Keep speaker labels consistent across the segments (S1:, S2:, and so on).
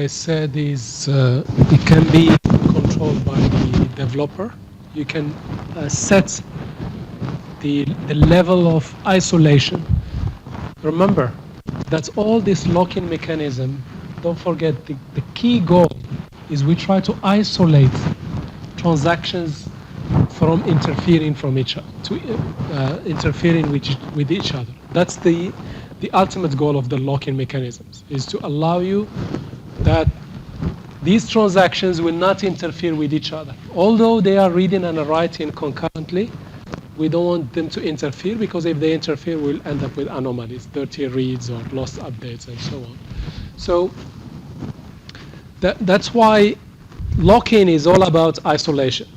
S1: I said, is it can be controlled by the developer. You can set the level of isolation. Remember, that's all this lock-in mechanism. Don't forget, the key goal is we try to isolate transactions from interfering from each other, interfering with each other. That's the ultimate goal of the lock-in mechanisms, is to allow you that these transactions will not interfere with each other. Although they are reading and writing concurrently, we don't want them to interfere, because if they interfere, we'll end up with anomalies, dirty reads or lost updates and so on. So that's why lock-in is all about isolation.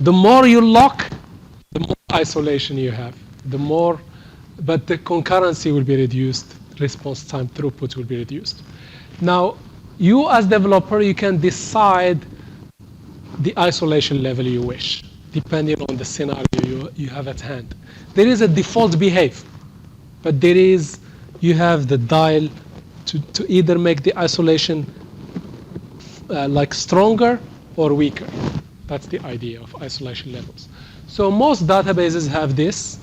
S1: The more you lock, the more isolation you have. But the concurrency will be reduced, response time throughput will be reduced. Now, you as developer, you can decide the isolation level you wish, depending on the scenario you have at hand. There is a default behave, but you have the dial to either make the isolation like stronger or weaker. That's the idea of isolation levels. So most databases have this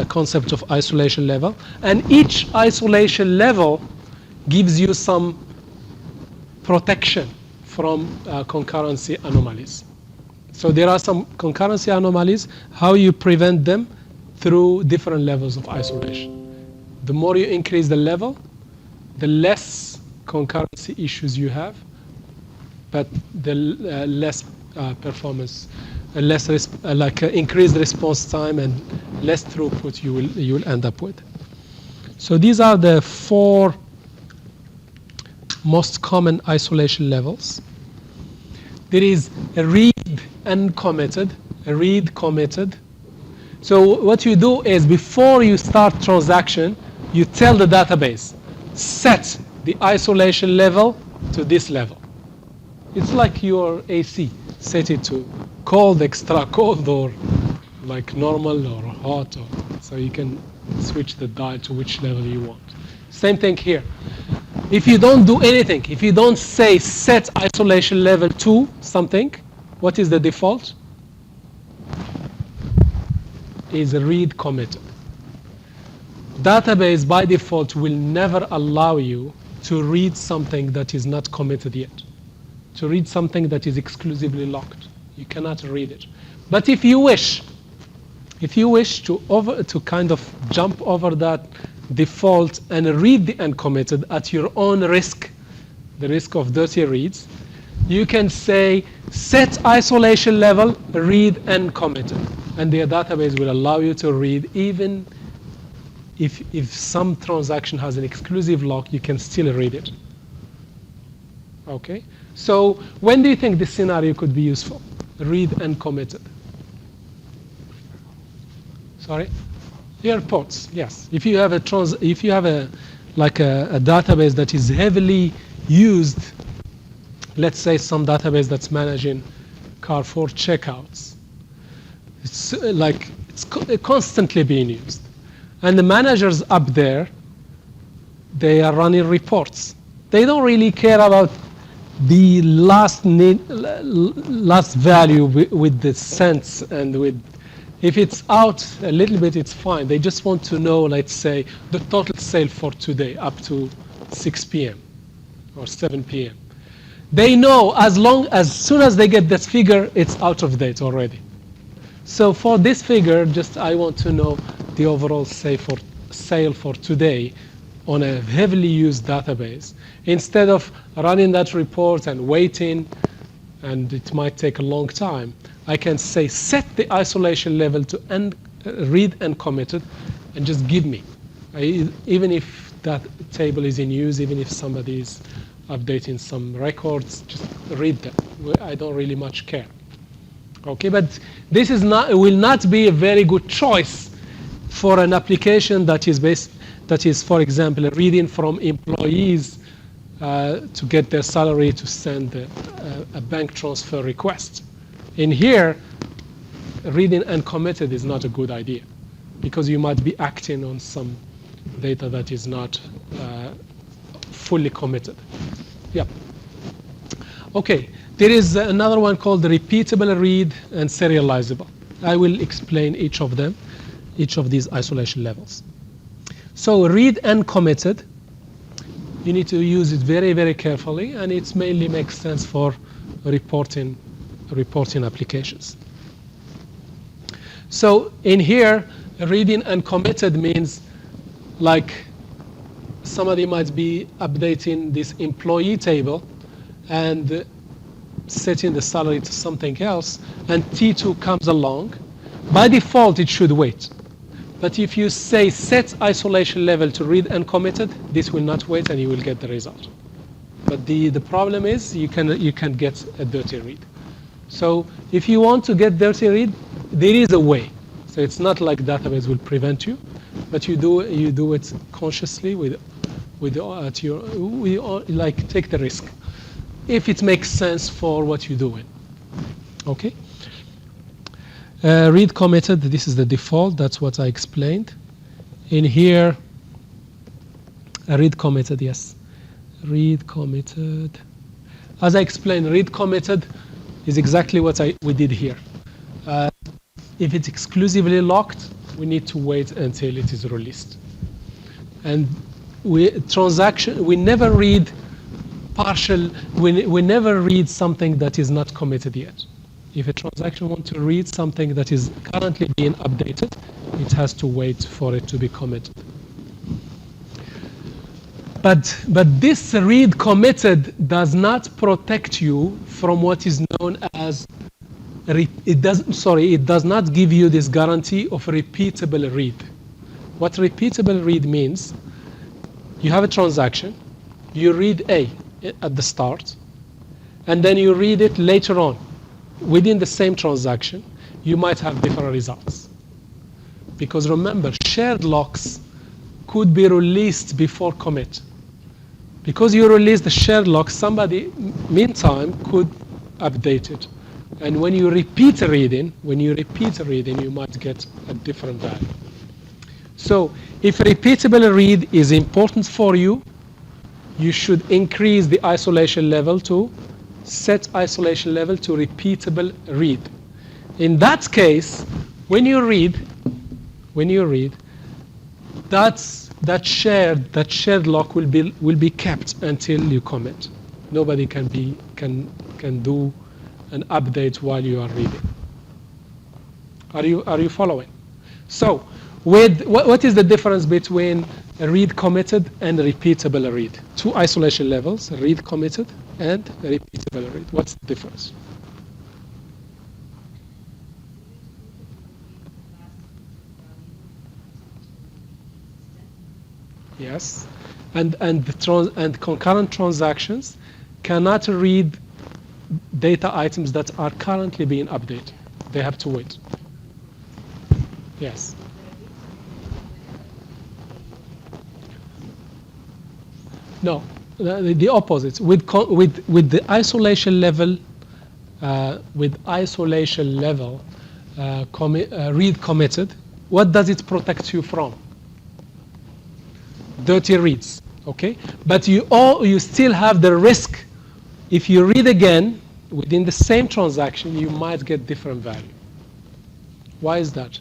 S1: concept of isolation level, and each isolation level gives you some protection from concurrency anomalies. So there are some concurrency anomalies. How you prevent them? Through different levels of isolation. The more you increase the level, the less concurrency issues you have, but the less performance, increased response time and less throughput you will end up with. So these are the 4 most common isolation levels. There is a read uncommitted, a read committed. So what you do is, before you start transaction, you tell the database, set the isolation level to this level. It's like your AC. Set it to cold, extra cold, or like normal or hot, so you can switch the dial to which level you want. Same thing here. If you don't do anything, if you don't say set isolation level to something, what is the default? Is a read committed. Database by default will never allow you to read something that is not committed yet. To read something that is exclusively locked. You cannot read it. But if you wish to kind of jump over that default and read the uncommitted at your own risk, the risk of dirty reads, you can say set isolation level, read uncommitted. And the database will allow you to read, even if some transaction has an exclusive lock, you can still read it. Okay? So when do you think this scenario could be useful? Read uncommitted. Sorry? Airports, yes. If you have a database that is heavily used, let's say some database that's managing Carrefour checkouts, it's constantly being used, and the managers up there, they are running reports. They don't really care about the last value with the cents, and if it's out a little bit, it's fine. They just want to know, let's say, the total sale for today up to 6 p.m. or 7 p.m. They know as soon as they get this figure, it's out of date already. So for this figure, I want to know the overall sale for today on a heavily used database. Instead of running that report and waiting, and it might take a long time, I can say set the isolation level to read uncommitted, and just give me. Even if that table is in use, even if somebody is updating some records, just read them. I don't really much care. Okay, but this will not be a very good choice for an application that is, for example, reading from employees to get their salary to send a bank transfer request. In here, reading uncommitted is not a good idea, because you might be acting on some data that is not fully committed. Yeah. Okay, there is another one called repeatable read and serializable. I will explain each of them, each of these isolation levels. So read uncommitted, you need to use it very, very carefully, and it mainly makes sense for reporting applications. So in here, reading uncommitted means like somebody might be updating this employee table and setting the salary to something else, and T2 comes along. By default, it should wait. But if you say set isolation level to read uncommitted, this will not wait and you will get the result. But the problem is you can get a dirty read. So if you want to get dirty read, there is a way. So it's not like database will prevent you, but you do it consciously like take the risk if it makes sense for what you're doing. Okay. Read committed, this is the default, that's what I explained. In here, read committed, yes. Read committed. As I explained, read committed is exactly what we did here. If it's exclusively locked, we need to wait until it is released. And we never read partial, we never read something that is not committed yet. If a transaction wants to read something that is currently being updated, it has to wait for it to be committed. But this read committed does not protect you from what is known as it does not give you this guarantee of repeatable read. What repeatable read means, you have a transaction, you read A at the start, and then you read it later on. Within the same transaction, you might have different results. Because remember, shared locks could be released before commit. Because you release the shared lock, somebody, meantime, could update it. And when you repeat reading, you might get a different value. So if repeatable read is important for you, you should increase the isolation level to set isolation level to repeatable read. In that case, when you read, that shared lock will be kept until you commit. Nobody can do an update while you are reading. Are you following? So, what is the difference between a read committed and a repeatable read? Two isolation levels, read committed and repeatable read. What's the difference? Yes, and concurrent transactions cannot read data items that are currently being updated. They have to wait. Yes. No, the opposite. With the isolation level, read committed, what does it protect you from? Dirty reads, okay? But you still have the risk. If you read again within the same transaction, you might get different value. Why is that?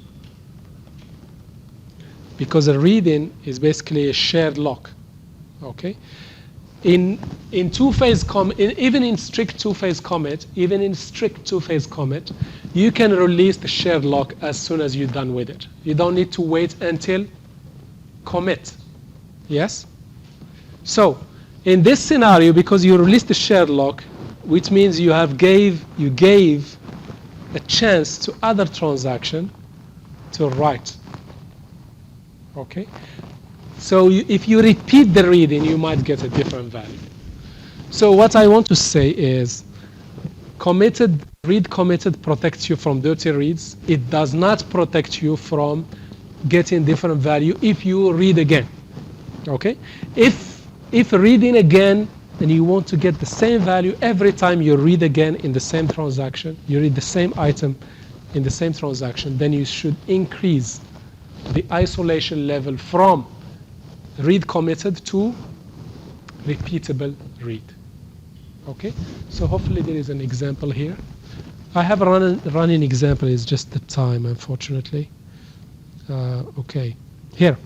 S1: Because a reading is basically a shared lock. Okay, in two-phase even in strict two-phase commit, you can release the shared lock as soon as you're done with it. You don't need to wait until commit. Yes. So in this scenario, because you released the shared lock, which means you gave a chance to other transaction to write. Okay. So if you repeat the reading, you might get a different value. So what I want to say is, read committed protects you from dirty reads. It does not protect you from getting different value if you read again. Okay? If reading again and you want to get the same value every time you read again in the same transaction, you read the same item in the same transaction, then you should increase the isolation level from read committed to repeatable read. Okay, so hopefully there is an example here. I have a running example, it's just the time, unfortunately. Okay, here.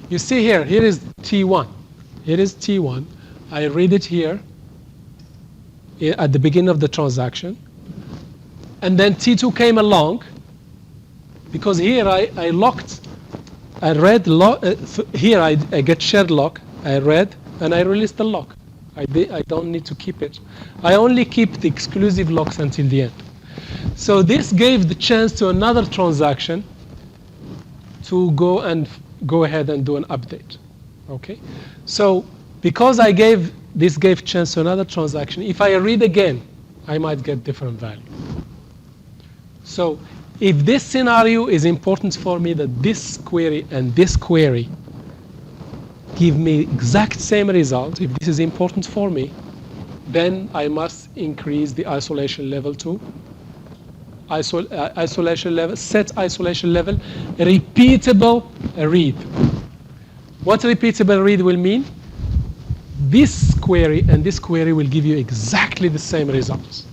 S1: You see here is T1. Here is T1. I read it here at the beginning of the transaction. And then T2 came along, because here I read, here I get shared lock, I read, and I release the lock. I don't need to keep it. I only keep the exclusive locks until the end. So this gave the chance to another transaction to go ahead and do an update. Okay? So because this gave chance to another transaction, if I read again, I might get different value. So if this scenario is important for me, that this query and this query give me exact same result, if this is important for me, then I must increase the isolation level to isolation level, set isolation level, repeatable read. What repeatable read will mean? This query and this query will give you exactly the same results.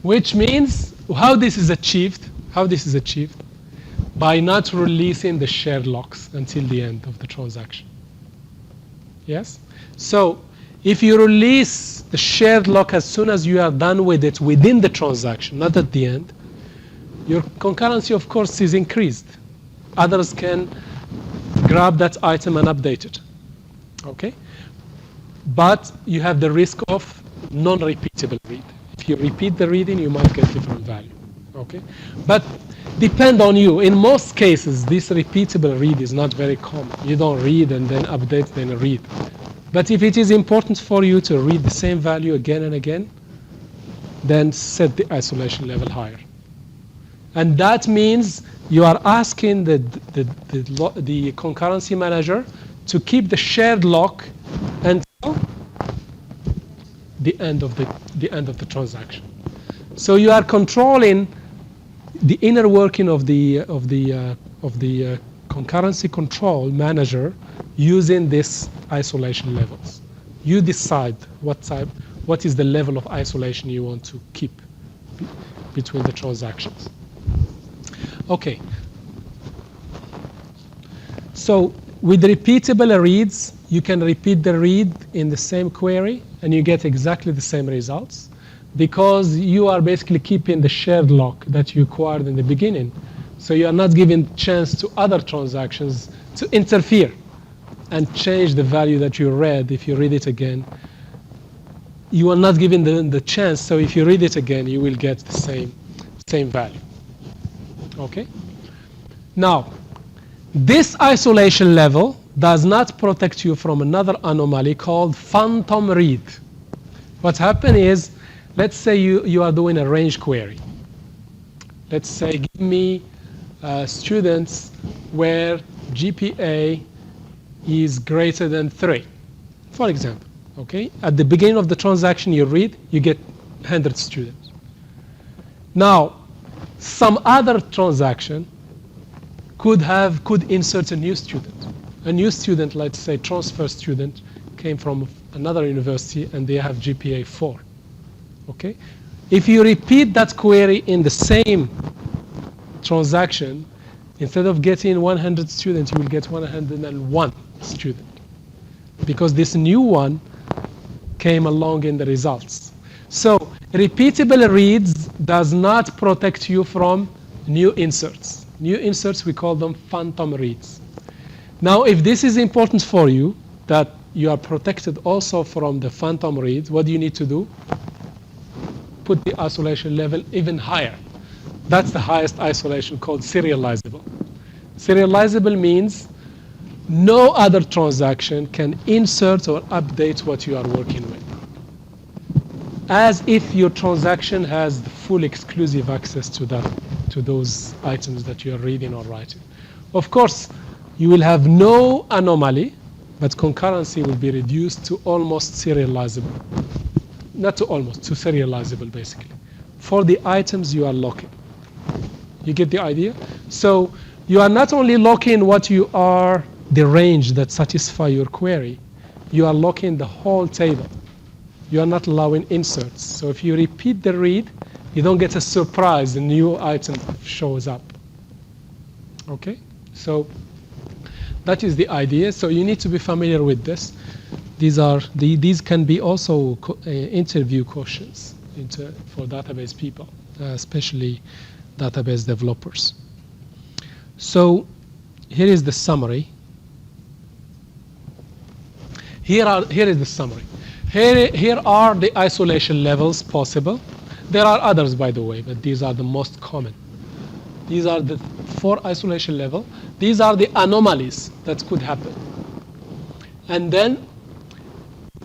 S1: Which means how this is achieved? By not releasing the shared locks until the end of the transaction. Yes? So if you release the shared lock as soon as you are done with it within the transaction, not at the end, your concurrency, of course, is increased. Others can grab that item and update it. Okay? But you have the risk of non-repeatable read. If you repeat the reading, you might get different value. Okay? But depend on you. In most cases, this repeatable read is not very common. You don't read and then update, then read. But if it is important for you to read the same value again and again, then set the isolation level higher. And that means you are asking the concurrency manager to keep the shared lock until the end of the transaction. So you are controlling the inner working of the concurrency control manager using this isolation levels. You decide what is the level of isolation you want to keep between the transactions. Okay. So with repeatable reads, you can repeat the read in the same query and you get exactly the same results, because you are basically keeping the shared lock that you acquired in the beginning. So you are not giving chance to other transactions to interfere and change the value that you read. If you read it again, you are not giving them the chance. So if you read it again, you will get the same value. Okay? Now, this isolation level does not protect you from another anomaly called phantom read. What happens is, let's say you are doing a range query. Let's say give me students where GPA is greater than 3, for example. Okay? At the beginning of the transaction you read, you get 100 students. Now, some other transaction could insert a new student. A new student, let's say transfer student, came from another university and they have GPA 4. Okay? If you repeat that query in the same transaction, instead of getting 100 students, you will get 101 student, because this new one came along in the results. So repeatable reads does not protect you from new inserts. New inserts, we call them phantom reads. Now, if this is important for you, that you are protected also from the phantom reads, what do you need to do? Put the isolation level even higher. That's the highest isolation, called serializable. Serializable means no other transaction can insert or update what you are working with, as if your transaction has the full exclusive access to those items that you are reading or writing. Of course, you will have no anomaly, but concurrency will be reduced to almost serializable. Not to almost, to serializable, basically, for the items you are locking. You get the idea? So you are not only locking what you are, the range that satisfy your query, you are locking the whole table. You are not allowing inserts. So if you repeat the read, you don't get a surprise, a new item shows up. Okay? So that is the idea. So you need to be familiar with this. These can be also interview questions for database people, especially database developers. So here is the summary. Here is the summary. Here are the isolation levels possible. There are others, by the way, but these are the most common. These are the 4 isolation levels. These are the anomalies that could happen. And then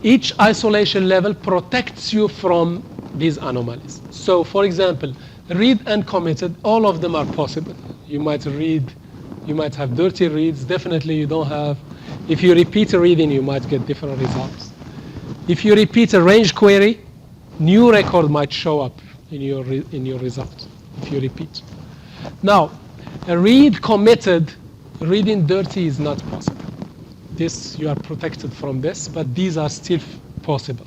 S1: each isolation level protects you from these anomalies. So, for example, read uncommitted, all of them are possible. You might have dirty reads. Definitely you don't have. If you repeat a reading, you might get different results. If you repeat a range query, new record might show up in your result if you repeat. Now, a read committed, reading dirty is not possible. This, you are protected from this, but these are still possible.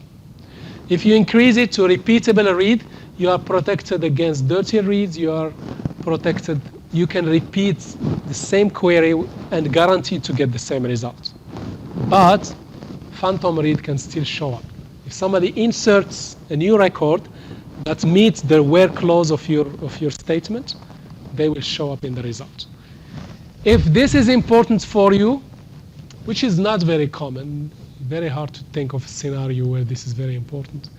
S1: If you increase it to repeatable read, you are protected against dirty reads. You are protected. You can repeat the same query and guarantee to get the same result. But phantom read can still show up. If somebody inserts a new record that meets the where clause of your statement, they will show up in the result. If this is important for you, which is not very common, very hard to think of a scenario where this is very important.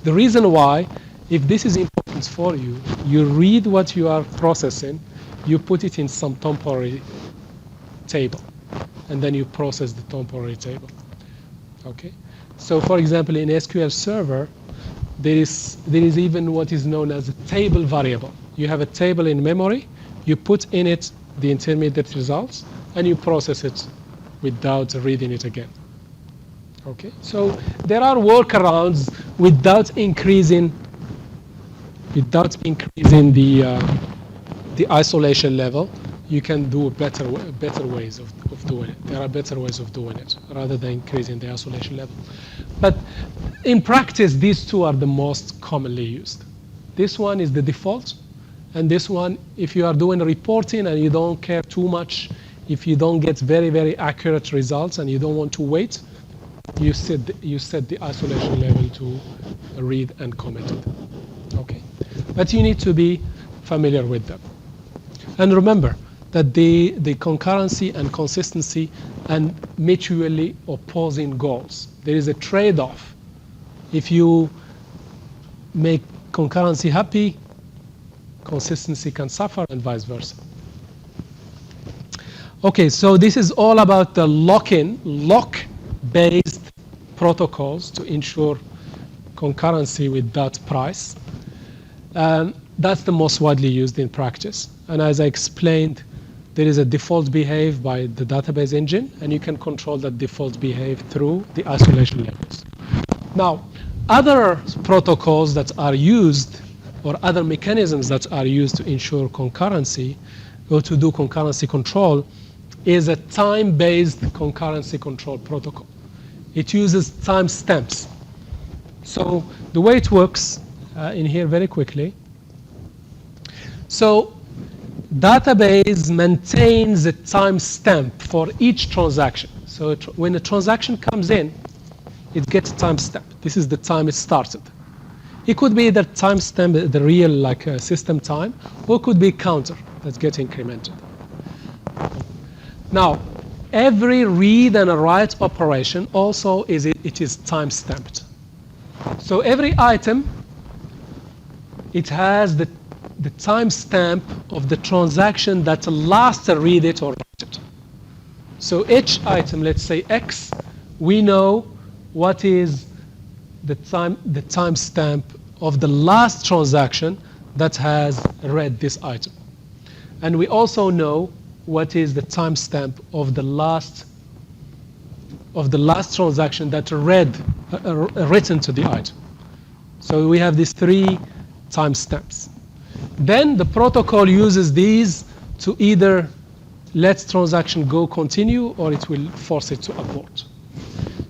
S1: The reason why, if this is important for you, you read what you are processing, you put it in some temporary table, and then you process the temporary table. Okay? So for example, in SQL Server, there is even what is known as a table variable. You have a table in memory, you put in it the intermediate results, and you process it without reading it again. Okay? So there are workarounds without increasing the isolation level. You can do better ways of doing it. There are better ways of doing it rather than increasing the isolation level. But in practice, these two are the most commonly used. This one is the default, and this one, if you are doing reporting and you don't care too much, if you don't get very, very accurate results and you don't want to wait, you set the isolation level to read and committed. Okay, but you need to be familiar with them. And remember that the concurrency and consistency and mutually opposing goals. There is a trade-off. If you make concurrency happy, consistency can suffer, and vice versa. Okay, so this is all about the lock-based protocols to ensure concurrency without price. That's the most widely used in practice. And as I explained, there is a default behave by the database engine, and you can control that default behave through the isolation levels. Now, other protocols that are used, or other mechanisms that are used to ensure concurrency, or to do concurrency control, is a time-based concurrency control protocol. It uses timestamps. So the way it works in here very quickly. So database maintains a timestamp for each transaction. So when a transaction comes in, it gets a timestamp. This is the time it started. It could be the timestamp, the real system time, or it could be a counter that gets incremented. Now, every read and a write operation also it is time-stamped. So every item, it has the timestamp of the transaction that last read it or write it. So each item, let's say X, we know what is the timestamp of the last transaction that has read this item. And we also know what is the timestamp of the last transaction that written to the item. So we have these 3 timestamps. Then the protocol uses these to either let transaction go continue, or it will force it to abort.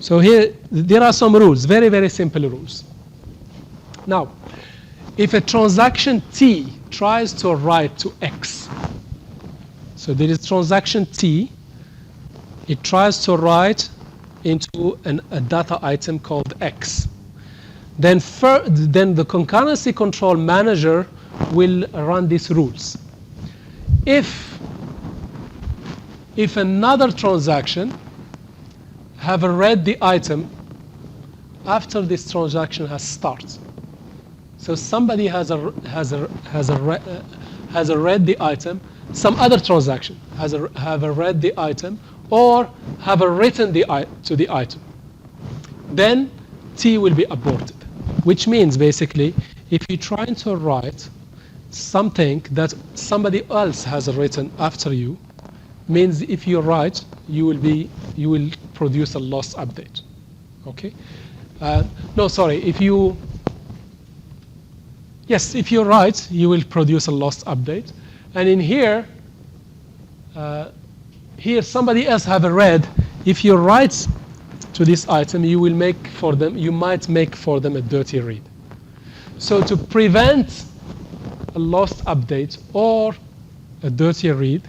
S1: So here, there are some rules, very, very simple rules. Now, if a transaction T tries to write to X, so there is transaction T, it tries to write into a data item called X. Then the concurrency control manager will run these rules. If another transaction have read the item after this transaction has started, so somebody has read the item, some other transaction have read the item or have written to the item, then T will be aborted. Which means basically, if you're trying to write something that somebody else has written after you, means if you write, you will produce a lost update. Okay? No, sorry. If you write, you will produce a lost update. And in here, somebody else have read. If you write to this item, you might make for them a dirty read. So to prevent a lost update or a dirty read,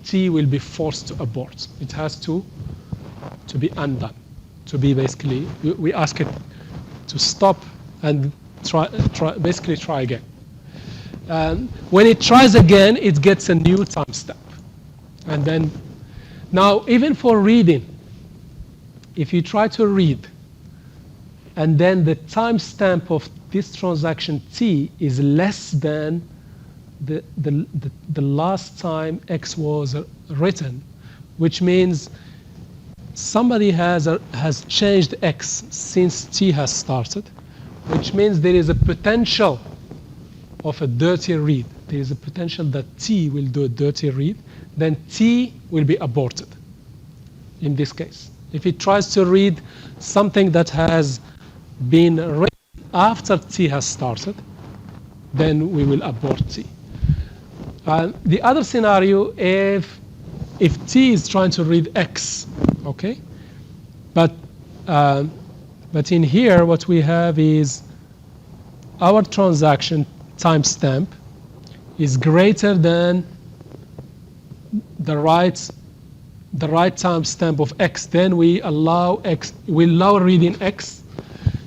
S1: T will be forced to abort. It has to be undone. To be basically, we ask it to stop and try again. When it tries again, it gets a new timestamp. And then, now even for reading, if you try to read, and then the timestamp of this transaction T is less than the last time X was written, which means somebody has changed X since T has started, which means there is a potential of a dirty read. There is a potential that T will do a dirty read, then T will be aborted in this case. If it tries to read something that has been written after T has started, then we will abort T. The other scenario, if T is trying to read X, okay, but in here what we have is our transaction timestamp is greater than the right timestamp of X. Then we allow reading X.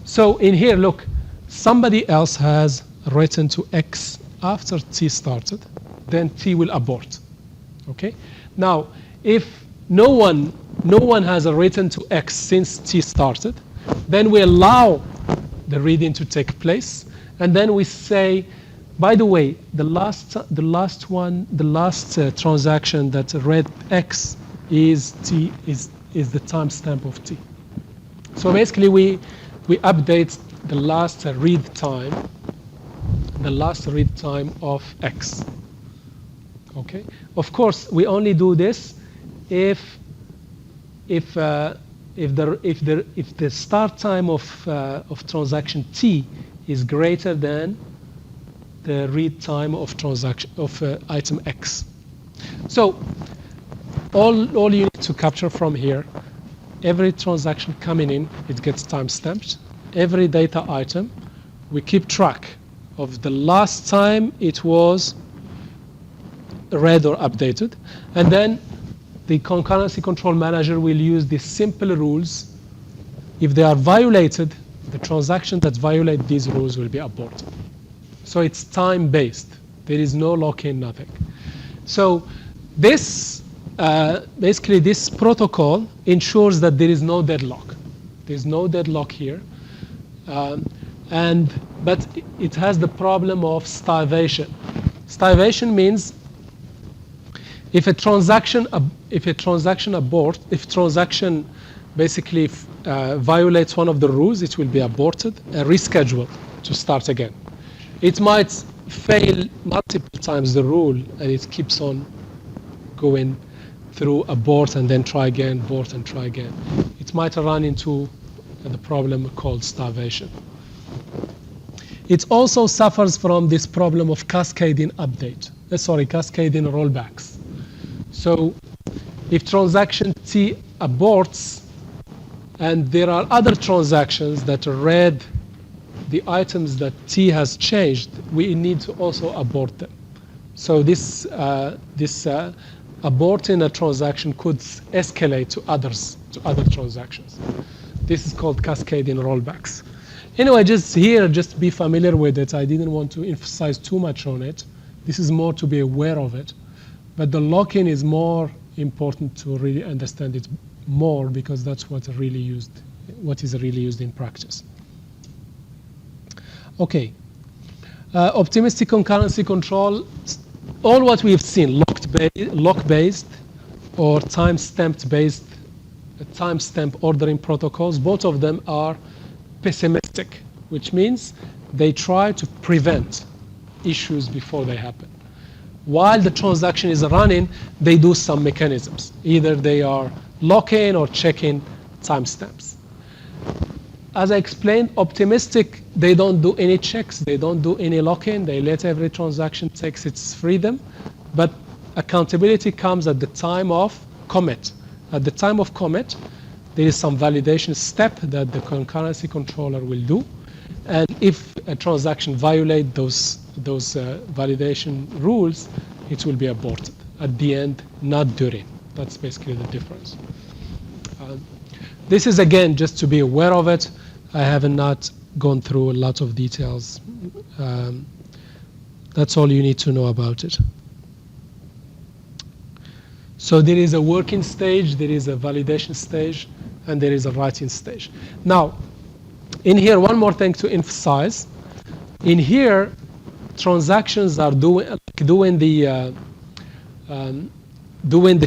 S1: So in here, look, somebody else has written to X after T started, then T will abort. Okay. Now, if no one has written to X since T started, then we allow the reading to take place, and then we say, by the way, the last transaction that read X is the timestamp of T. So basically, we update the last read time of X. Okay. Of course, we only do this if the start time of transaction T is greater than the read time of item X. So all you need to capture from here, every transaction coming in, it gets timestamped. Every data item, we keep track of the last time it was read or updated, and then the concurrency control manager will use these simple rules. If they are violated, the transaction that violate these rules will be aborted. So it's time-based. There is no lock-in, nothing. So this, basically this protocol ensures that there is no deadlock. There's no deadlock here. But it has the problem of starvation. Starvation means if a transaction basically violates one of the rules, it will be aborted and rescheduled to start again. It might fail multiple times the rule, and it keeps on going through abort and then try again, abort and try again. It might run into the problem called starvation. It also suffers from this problem of cascading cascading rollbacks. So if transaction T aborts, and there are other transactions that read the items that T has changed, we need to also abort them. So this aborting a transaction could escalate to other transactions. This is called cascading rollbacks. Anyway, just be familiar with it. I didn't want to emphasize too much on it. This is more to be aware of it. But the lock-in is more important to really understand it more, because that's what is really used in practice. Okay. Optimistic concurrency control, all what we've seen, lock-based or timestamp-based, timestamp ordering protocols, both of them are pessimistic, which means they try to prevent issues before they happen. While the transaction is running, they do some mechanisms. Either they are locking or checking timestamps. As I explained, optimistic, they don't do any checks, they don't do any lock-in, they let every transaction take its freedom, but accountability comes at the time of commit. At the time of commit, there is some validation step that the concurrency controller will do, and if a transaction violates those validation rules, it will be aborted at the end, not during. That's basically the difference. This is, again, just to be aware of it. I have not gone through a lot of details. That's all you need to know about it. So there is a working stage, there is a validation stage, and there is a writing stage. Now, in here, one more thing to emphasize. In here, transactions are doing the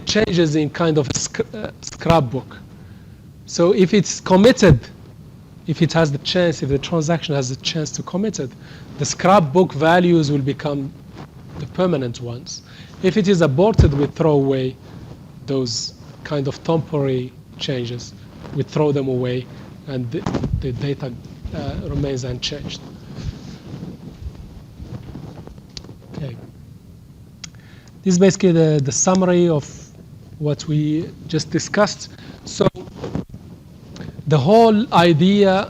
S1: changes in kind of a scrapbook. So if it's committed, if it has the chance, if the transaction has the chance to commit it, the scrapbook values will become the permanent ones. If it is aborted, we throw away those kind of temporary changes. We throw them away, and the data remains unchanged. Okay. This is basically the summary of what we just discussed. So the whole idea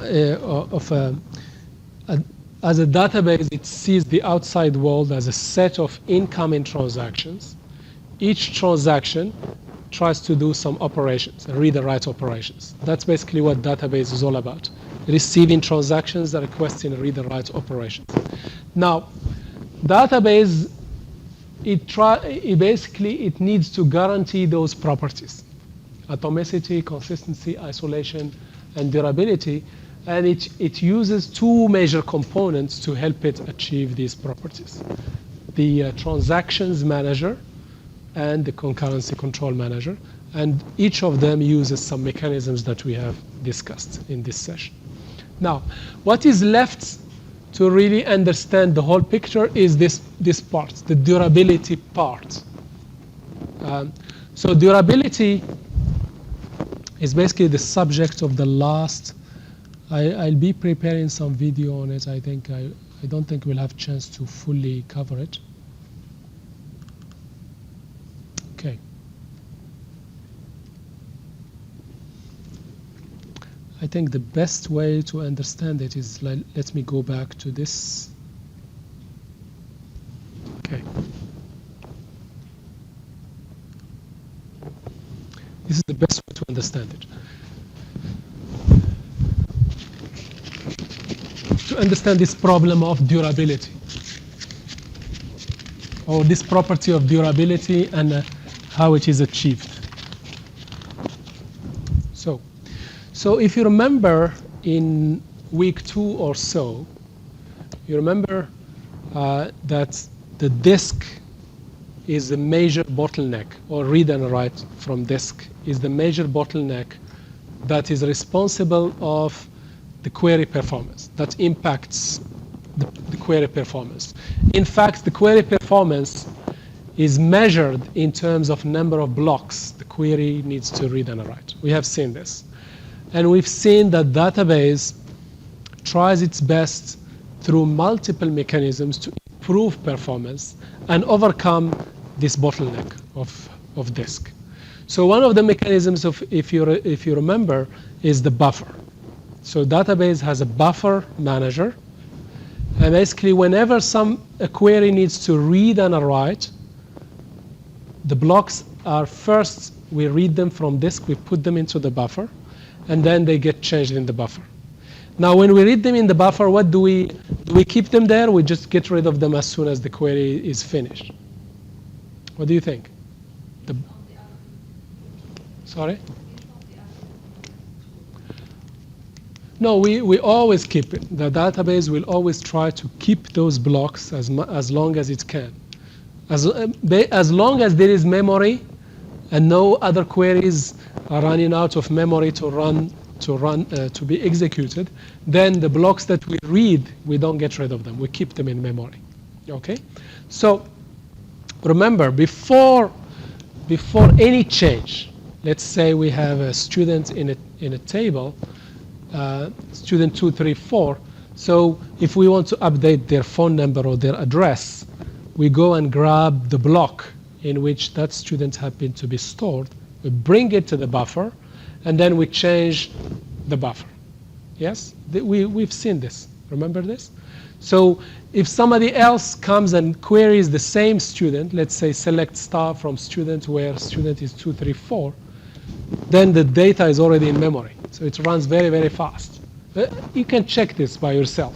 S1: as a database, it sees the outside world as a set of incoming transactions. Each transaction tries to do some operations, read and write operations. That's basically what database is all about. Receiving transactions, requesting read and write operations. Now, database, it needs to guarantee those properties: atomicity, consistency, isolation, and durability. And it uses two major components to help it achieve these properties: the transactions manager and the concurrency control manager. And each of them uses some mechanisms that we have discussed in this session. Now, what is left to really understand the whole picture is this part, the durability part. So durability is basically the subject of the last. I'll be preparing some video on it. I don't think we'll have a chance to fully cover it. Okay. I think the best way to understand it is, let me go back to this. Okay. This is the best way to understand it. To understand this problem of durability, or this property of durability, and how it is achieved. So if you remember in week 2 or so, you remember that the disk is the major bottleneck, or read and write from disk is the major bottleneck that is responsible of the query performance, that impacts the query performance. In fact, the query performance is measured in terms of number of blocks the query needs to read and write. We have seen this. And we've seen that database tries its best through multiple mechanisms to improve performance and overcome this bottleneck of disk. So one of the mechanisms, if you remember, is the buffer. So database has a buffer manager, and basically whenever a query needs to read and write, the blocks are first, we read them from disk, we put them into the buffer, and then they get changed in the buffer. Now when we read them in the buffer, what do we keep them there? We just get rid of them as soon as the query is finished. What do you think? Sorry? No, we always keep it. The database will always try to keep those blocks as long as it can. As long as there is memory and no other queries are running out of memory to be executed, then the blocks that we read, we don't get rid of them. We keep them in memory. Okay? So remember, before any change, let's say we have a student in a table, student 234. So if we want to update their phone number or their address, we go and grab the block in which that student happened to be stored. We bring it to the buffer, and then we change the buffer. Yes? We've seen this. Remember this? So if somebody else comes and queries the same student, let's say select star from student where student is 234, then the data is already in memory. So it runs very, very fast. You can check this by yourself.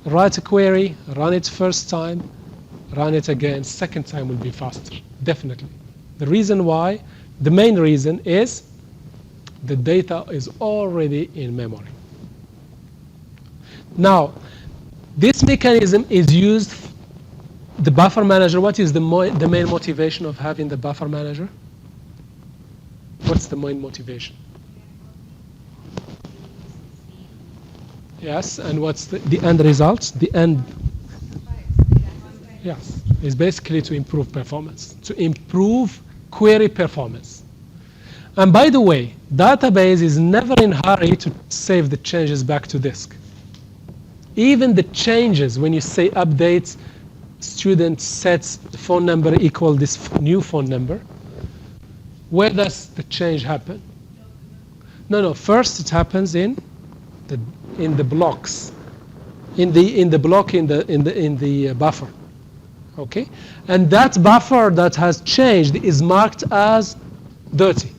S1: Write a query, run it first time, run it again. Second time will be faster, definitely. The reason why, the main reason is the data is already in memory. Now, this mechanism is used, the buffer manager. What is the main motivation of having the buffer manager? What's the main motivation? Yes, and what's the end result? The end, yes, is basically to improve performance, to improve query performance. And by the way, database is never in a hurry to save the changes back to disk. Even the changes, when you say updates, student sets the phone number equal this new phone number, where does the change happen? No, first it happens in the blocks, in the buffer. Okay, and that buffer that has changed is marked as dirty.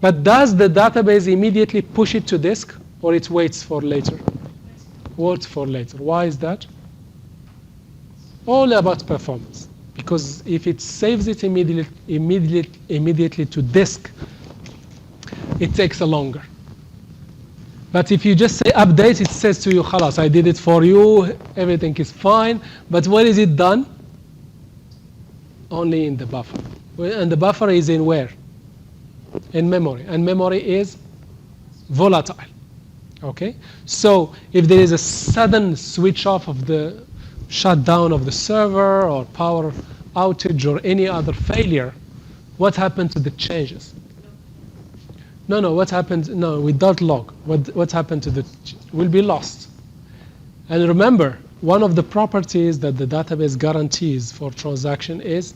S1: But does the database immediately push it to disk, or it waits for later? Waits for later. Why is that? All about performance. Because if it saves it immediately to disk, it takes a longer. But if you just say update, it says to you, khalas, I did it for you, everything is fine. But where is it done? Only in the buffer. And the buffer is in where? In memory. And memory is volatile. Okay? So if there is a sudden switch off of the shutdown of the server or power outage or any other failure, what happened to the changes? No, what happened? No, without log. What happened to the will be lost. And remember, one of the properties that the database guarantees for transaction is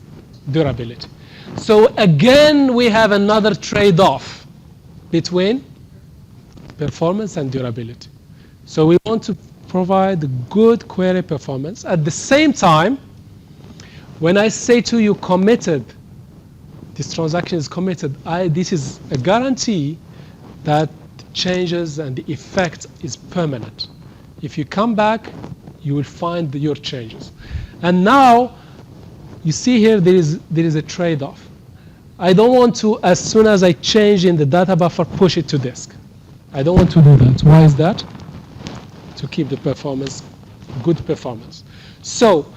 S1: durability. So again, we have another trade-off between performance and durability. So we want to provide good query performance. At the same time, when I say to you committed, this transaction is committed, this is a guarantee that the changes and the effect is permanent. If you come back, you will find your changes. And now, you see here there is a trade-off. I don't want to, as soon as I change in the data buffer, push it to disk. I don't want to do that. Why is that? To keep the performance, good performance. So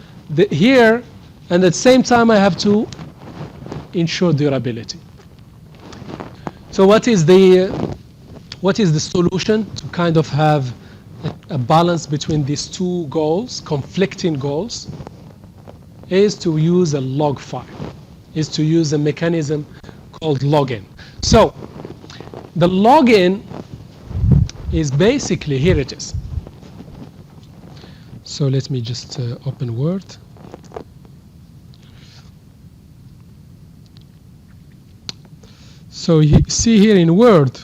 S1: here, and at the same time, I have to ensure durability. So what is the solution to kind of have a balance between these two goals, conflicting goals? Is to use a log file, is to use a mechanism called login. So the login is basically, here it is. So let me just open Word. So you see here in Word,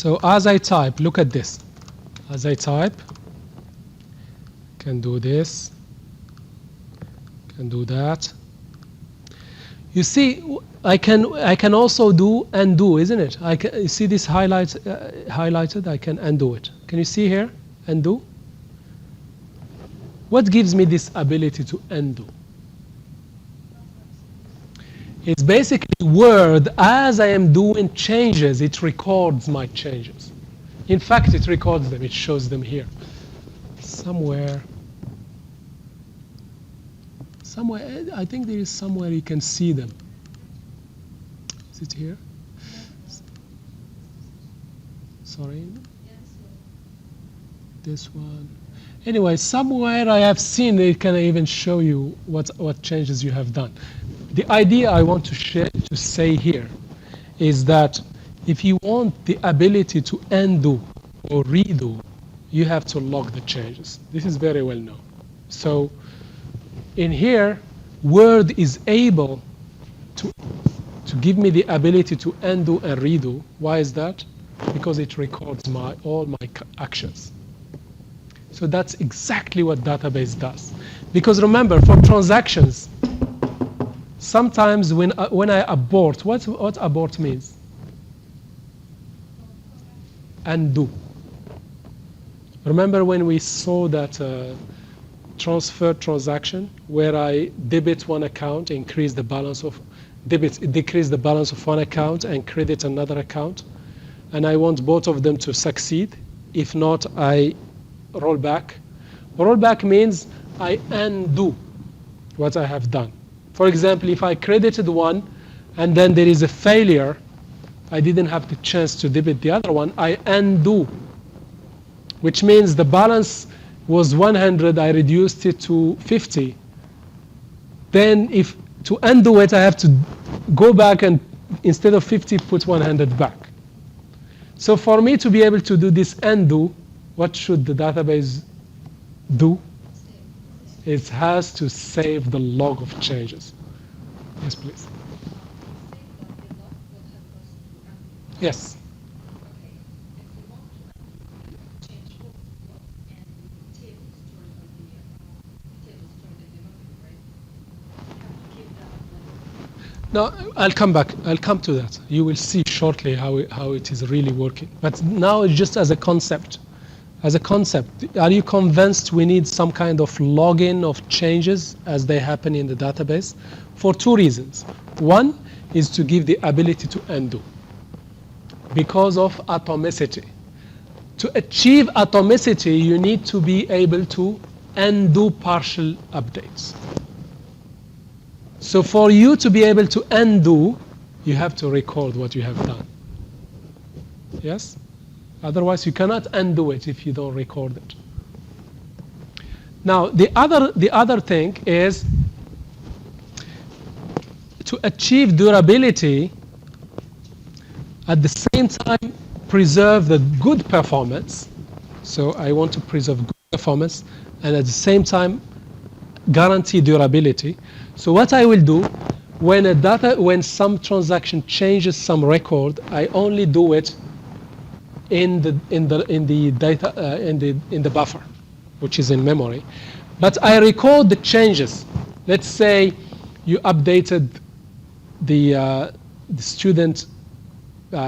S1: So as I type, look at this. As I type, can do this, can do that. You see, I can also do undo, isn't it? You see this highlighted? I can undo it. Can you see here? Undo. What gives me this ability to undo? It's basically Word, as I am doing changes, it records my changes. In fact, it records them, it shows them here. Somewhere, I think there is somewhere you can see them. Is it here? Sorry. This one. Anyway, somewhere I have seen it can even show you what changes you have done. The idea I want to say here is that if you want the ability to undo or redo, you have to log the changes. This is very well known. So in here, Word is able to give me the ability to undo and redo. Why is that? Because it records all my actions. So that's exactly what database does. Because remember, for transactions, sometimes when I abort, what abort means? Undo. Remember when we saw that transfer transaction where I debit one account, decrease the balance of one account and credit another account, and I want both of them to succeed. If not, I roll back. Roll back means I undo what I have done. For example, if I credited one and then there is a failure, I didn't have the chance to debit the other one, I undo, which means the balance was 100, I reduced it to 50. Then to undo it, I have to go back and instead of 50, put 100 back. So for me to be able to do this undo, what should the database do? It has to save the log of changes. Yes, please. Yes. No, I'll come back. I'll come to that. You will see shortly how it is really working. But now it's just as a concept. As a concept, are you convinced we need some kind of login of changes as they happen in the database? For two reasons. One is to give the ability to undo because of atomicity. To achieve atomicity, you need to be able to undo partial updates. So for you to be able to undo, you have to record what you have done. Yes? Otherwise, you cannot undo it if you don't record it. Now, the other thing is to achieve durability, at the same time preserve the good performance. So I want to preserve good performance and at the same time guarantee durability. So what I will do when some transaction changes some record, I only do it in the buffer, which is in memory. But I record the changes. Let's say you updated the student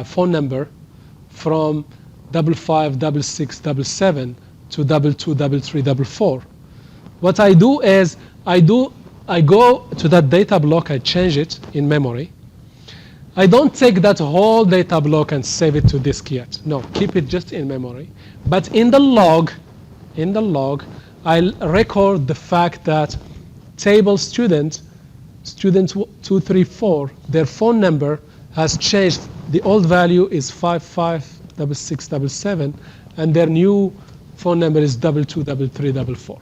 S1: phone number from 556677 to 223344. What I do is I go to that data block, I change it in memory. I don't take that whole data block and save it to disk yet. No, keep it just in memory. But in the log, I'll record the fact that table student 234, their phone number has changed. The old value is 556677, and their new phone number is 223344.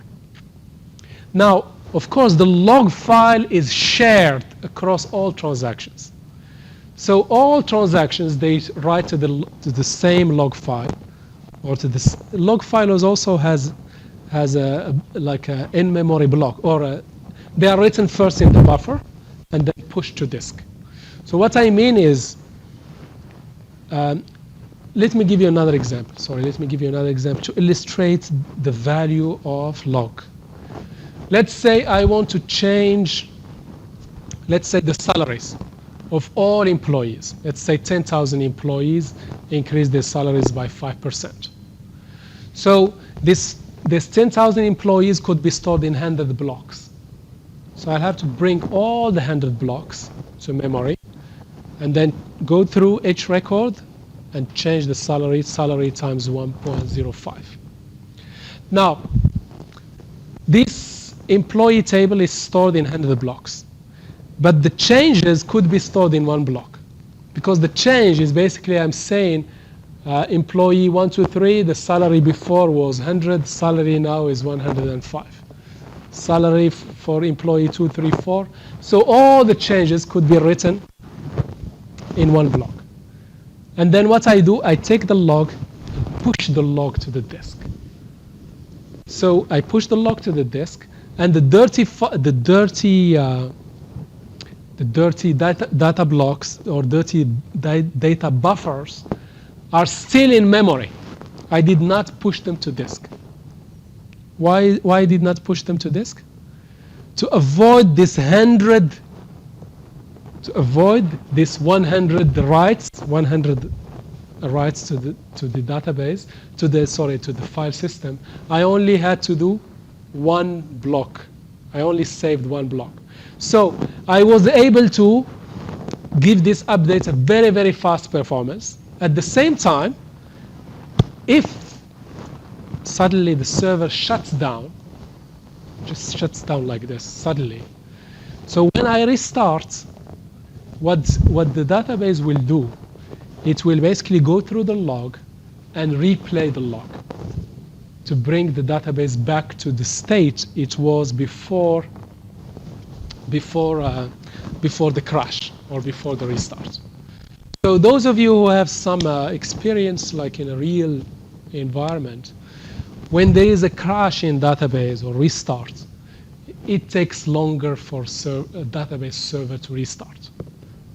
S1: Now, of course, the log file is shared across all transactions. So all transactions, they write to the same log file, or to this log file also has a in-memory block, or they are written first in the buffer and then pushed to disk. So what I mean is, let me give you another example. Sorry, let me give you another example to illustrate the value of log. Let's say I want to change, let's say, the salaries of all employees. Let's say 10,000 employees increase their salaries by 5%. So this 10,000 employees could be stored in 100 blocks. So I'll have to bring all the 100 blocks to memory and then go through each record and change the salary times 1.05. Now, this employee table is stored in 100 blocks, but the changes could be stored in one block, because the change is basically, I'm saying, employee 123, the salary before was 100, salary now is 105. Salary for employee 234. So all the changes could be written in one block. And then what I do, I take the log and push the log to the disk. So I push the log to the disk, and the dirty data blocks or dirty data buffers are still in memory. I did not push them to disk. Why I did not push them to disk? To avoid this 100. To avoid this 100 writes to the database, to the file system. I only had to do one block. I only saved one block. So I was able to give this update a very, very fast performance. At the same time, if suddenly the server shuts down, just shuts down like this suddenly. So when I restart, what the database will do, it will basically go through the log and replay the log to bring the database back to the state it was before the crash or before the restart. So those of you who have some experience, like in a real environment, when there is a crash in database or restart, it takes longer for a database server to restart.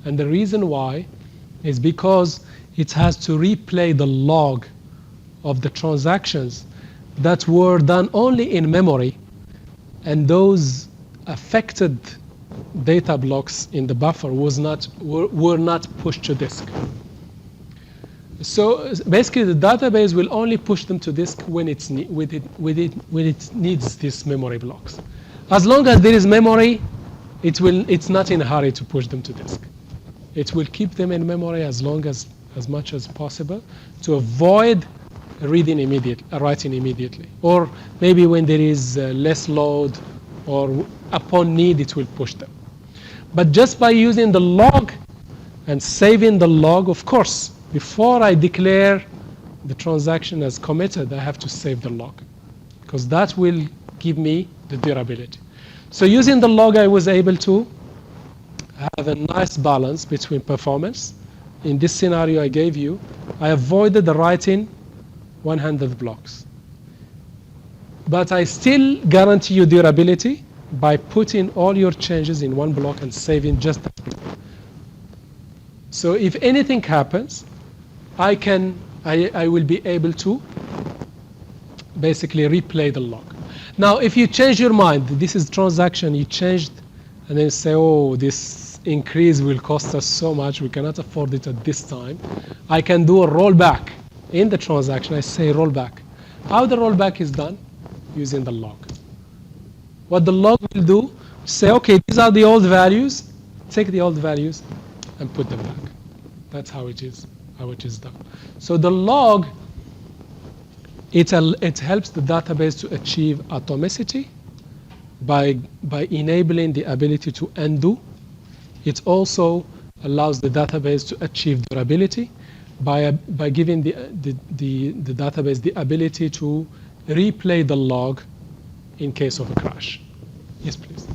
S1: And the reason why is because it has to replay the log of the transactions that were done only in memory, and those affected data blocks in the buffer were not pushed to disk. So basically, the database will only push them to disk when it needs these memory blocks. As long as there is memory, it's not in a hurry to push them to disk. It will keep them in memory as much as possible to avoid writing immediately, or maybe when there is less load or upon need, it will push them. But just by using the log and saving the log, of course, before I declare the transaction as committed, I have to save the log, because that will give me the durability. So using the log, I was able to have a nice balance between performance. In this scenario I gave you, I avoided the writing 100 blocks. But I still guarantee you durability by putting all your changes in one block and saving just that block. So if anything happens, I will be able to basically replay the log. Now, if you change your mind, this is transaction, you changed, and then say, oh, this increase will cost us so much, we cannot afford it at this time. I can do a rollback. In the transaction, I say rollback. How the rollback is done? Using the log. What the log will do, say, okay, these are the old values, take the old values and put them back. That's how it is done. So the log, it helps the database to achieve atomicity by enabling the ability to undo. It also allows the database to achieve durability by giving the database the ability to replay the log in case of a crash. Yes, please.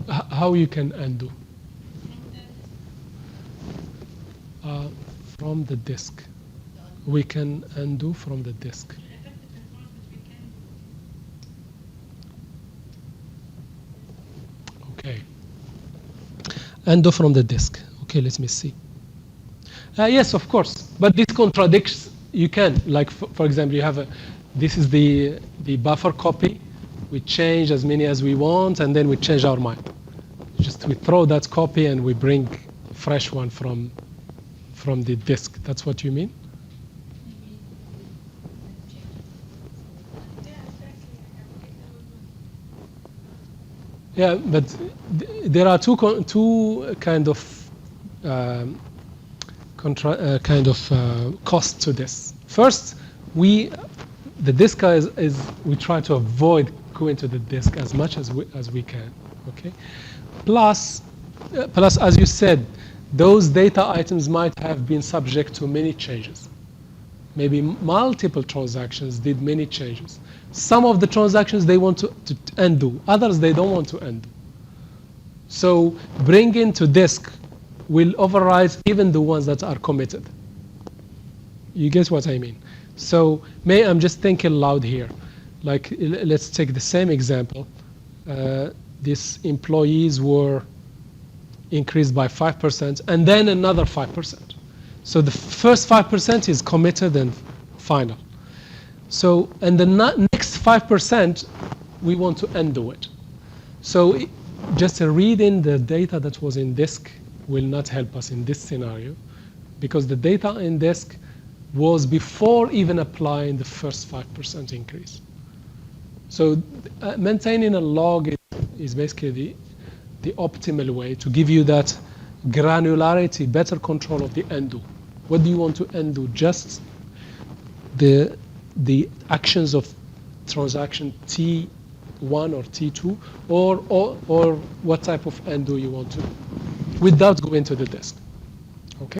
S1: How you can undo? From the disk. We can undo from the disk. Okay. Undo from the disk. Okay, let me see. Yes, of course. But this contradicts. You can, like, for example, you have this is the buffer copy. We change as many as we want, and then we change our mind. Just we throw that copy and we bring a fresh one from the disk. That's what you mean? Yeah, but there are two kind of costs to this. First, the disk is we try to avoid going to the disk as much as we can. Okay. Plus, as you said, those data items might have been subject to many changes. Maybe multiple transactions did many changes. Some of the transactions they want to undo, others they don't want to undo. So bringing to disk will override even the ones that are committed. You get what I mean? So I'm just thinking loud here. Like, let's take the same example. These employees were increased by 5%, and then another 5%. So the first 5% is committed and final. So, and the next 5%, we want to undo it. So just reading the data that was in disk will not help us in this scenario, because the data in disk was before even applying the first 5% increase. So maintaining a log is basically the optimal way to give you that granularity, better control of the undo. What do you want to undo? Just the actions of transaction T1 or T2, or what type of undo you want to, without going to the disk.